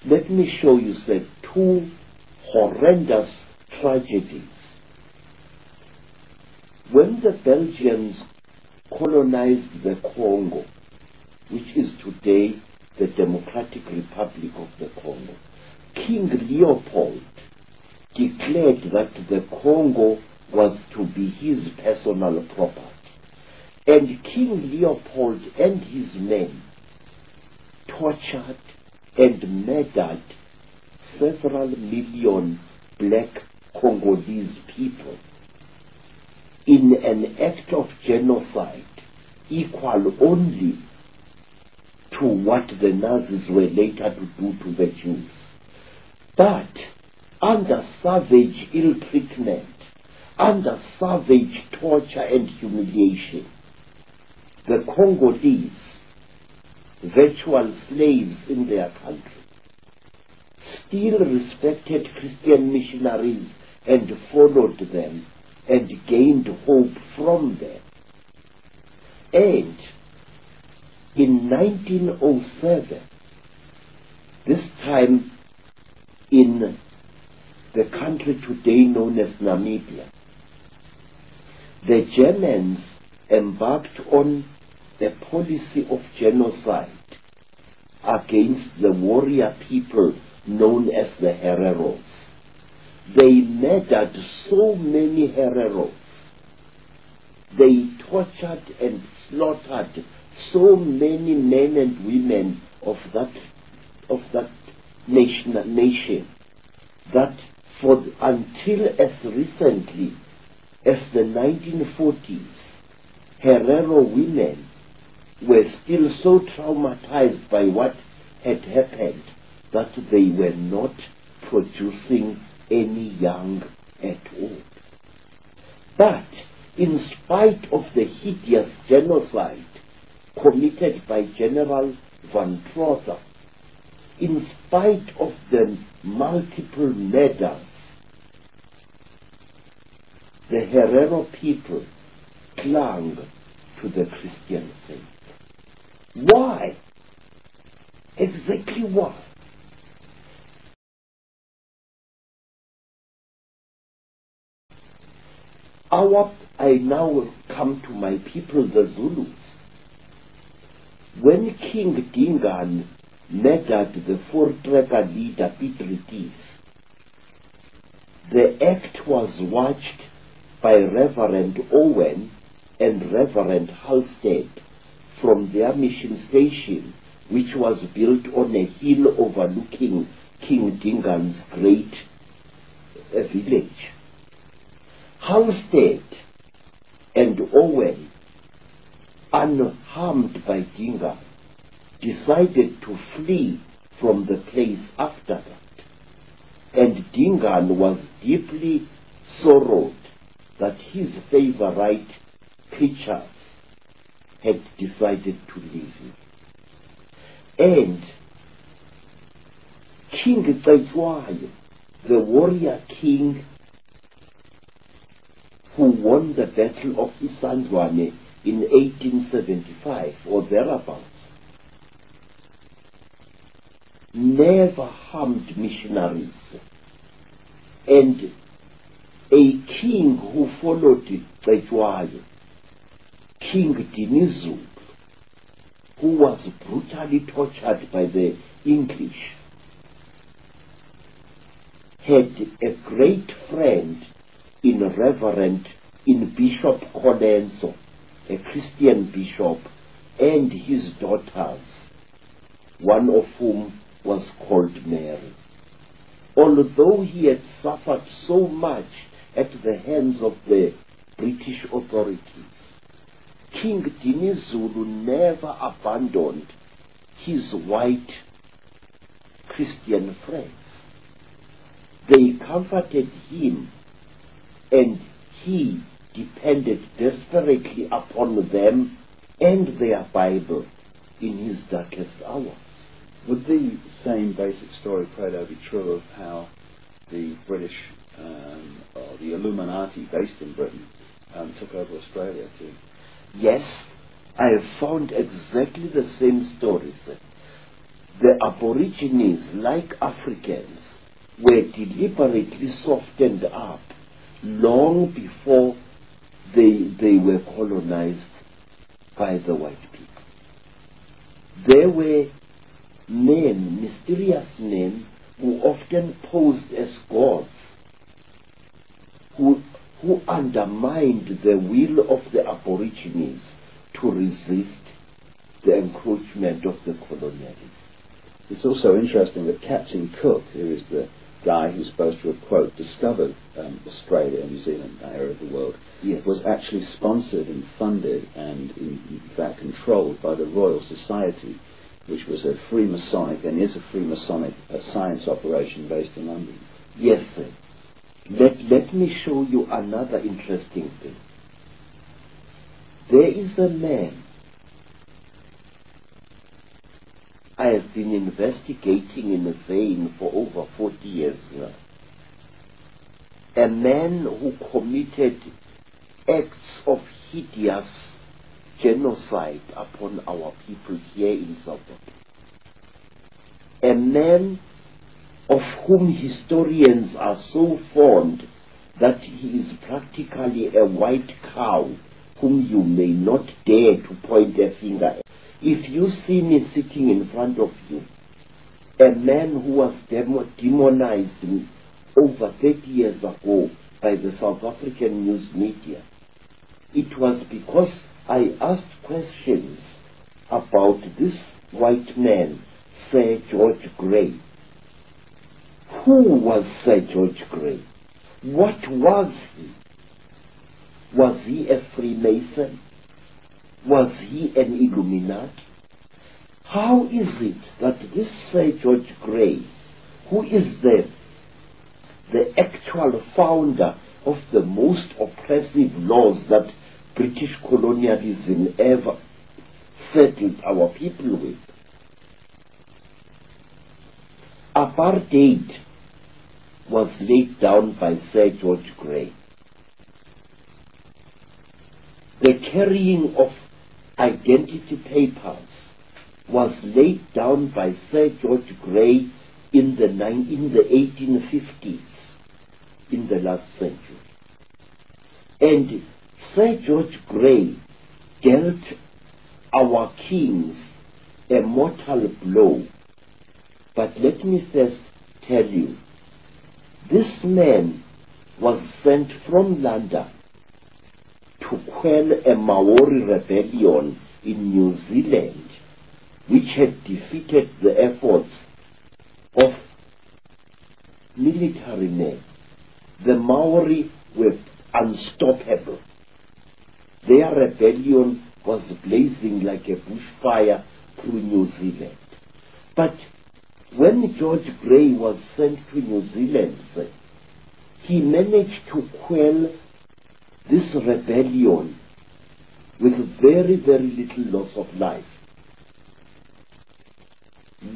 let me show you, sir, two horrendous tragedies. When the Belgians colonized the Congo, which is today the Democratic Republic of the Congo, King Leopold declared that the Congo was to be his personal property. And King Leopold and his men tortured and murdered several million black Congolese people in an act of genocide equal only to what the Nazis were later to do to the Jews. But under savage ill treatment, under savage torture and humiliation, the Congolese, virtual slaves in their country, still respected Christian missionaries and followed them and gained hope from them. And in 1907, this time in the country today known as Namibia, the Germans embarked on a policy of genocide against the warrior people known as the Hereros. They murdered so many Hereros. They tortured and slaughtered so many men and women of that nation that until as recently as the 1940s, Herero women were still so traumatized by what had happened that they were not producing any young at all. But in spite of the hideous genocide committed by General von Trotha, in spite of the multiple murders, the Herero people clung to the Christian faith. Why? Exactly why? I now come to my people, the Zulus. When King Dingaan murdered the four-tracker leader Piet Retief, the act was watched by Reverend Owen and Reverend Halstead from their mission station, which was built on a hill overlooking King Dingaan's great village. Halstead and Owen, unharmed by Dingaan, decided to flee from the place after that. And Dingaan was deeply sorrowed that his favorite preachers had decided to leave him. And King Cetshwayo, the warrior king who won the Battle of Isandlwane in 1875 or thereabouts, never harmed missionaries. And a king who followed Cetshwayo, King Dinizulu, who was brutally tortured by the English, had a great friend in Bishop Colenso, a Christian bishop, and his daughters, one of whom was called Mary. Although he had suffered so much at the hands of the British authorities, King Dinizulu never abandoned his white Christian friends. They comforted him, and he depended desperately upon them and their Bible in his darkest hours. Would the same basic story, Credo, be true of how the British, or the Illuminati based in Britain, took over Australia too? Yes, I have found exactly the same stories. the Aborigines, like Africans, were deliberately softened up long before they were colonized by the white people. There were men, mysterious men, who often posed as gods, who undermined the will of the Aborigines to resist the encroachment of the colonialists. It's also interesting that Captain Cook, who is the guy who's supposed to have, quote, discovered Australia and New Zealand, that area of the world, Yes. was actually sponsored and funded and in fact controlled by the Royal Society, which was a Freemasonic and is a Freemasonic science operation based in London. Yes, sir. Let me show you another interesting thing. There is a man I have been investigating in a vein for over 40 years now. A man who committed acts of hideous genocide upon our people here in South Africa. A man of whom historians are so fond that he is practically a white cow whom you may not dare to point a finger at. If you see me sitting in front of you, a man who was demonized over 30 years ago by the South African news media, it was because I asked questions about this white man, Sir George Grey. Who was Sir George Grey? What was he? Was he a Freemason? Was he an Illuminati? How is it that this Sir George Grey, who is the actual founder of the most oppressive laws that British colonialism ever settled our people with, apartheid was laid down by Sir George Grey. The carrying of identity papers was laid down by Sir George Grey in the 1850s, in the last century. And Sir George Grey dealt our kings a mortal blow. But let me first tell you, this man was sent from London to quell a Maori rebellion in New Zealand, which had defeated the efforts of military men. The Maori were unstoppable. Their rebellion was blazing like a bushfire through New Zealand. But when George Grey was sent to New Zealand, he managed to quell this rebellion with very, very little loss of life.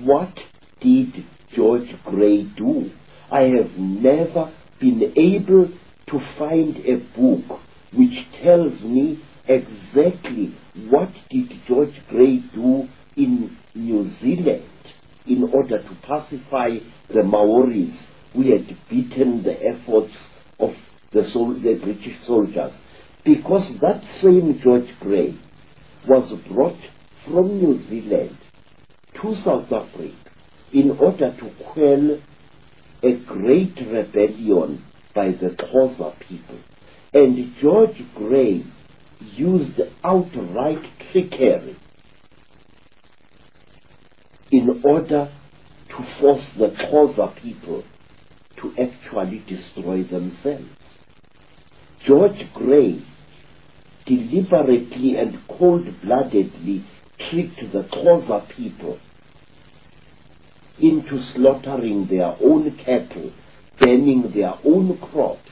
What did George Grey do? I have never been able to find a book which tells me exactly what did George Grey do in New Zealand in order to pacify the Maoris who had beaten the efforts of the British soldiers. Because that same George Grey was brought from New Zealand to South Africa in order to quell a great rebellion by the Xhosa people. And George Grey used outright trickery in order to force the Xhosa people to actually destroy themselves. George Grey deliberately and cold-bloodedly tricked the Xhosa people into slaughtering their own cattle, burning their own crops.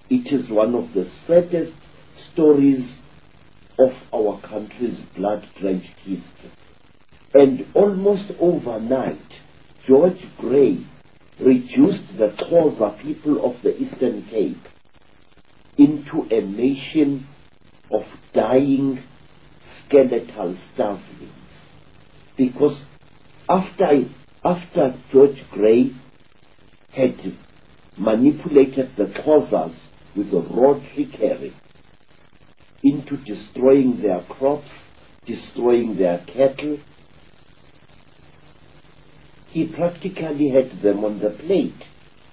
It is one of the saddest stories of our country's blood-drenched history. And almost overnight, George Grey reduced the Xhosa people of the Eastern Cape into a nation of dying skeletal starvelings, because After George Grey had manipulated the Xhosas with raw trickery into destroying their crops, destroying their cattle, he practically had them on the plate.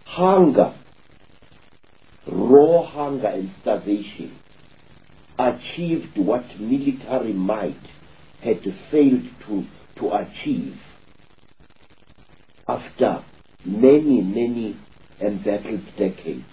Hunger, raw hunger and starvation achieved what military might had failed to achieve after many embattled decades.